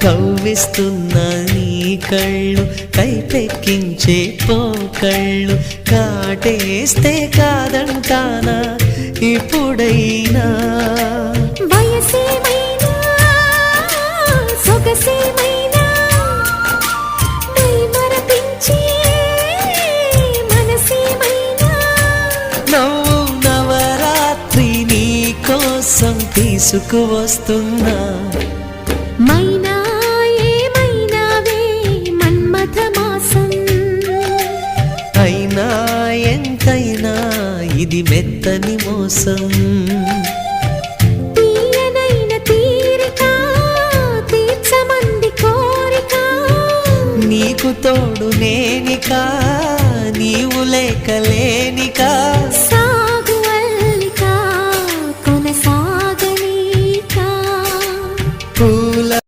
కవ్విస్తున్న నీ కళ్ళు కైపెక్కించే పోకళ్ళు కాటేస్తే కాదంటానా ఇప్పుడైనా వయసేమైనా సొగసేమైనా మరపించే మనసేమైనా నవ్వు నవరాత్రి నీ కోసం తీసుకువస్తున్నా మైనా ఏమైనావే మన్మథ మాసం అయినా ఎంతైనా ఇది మెత్తని మోసం తీయనైన తీరిక తీర్చమంది కోరిక నీకు తోడు నేనిక నీవు లేకలేనిక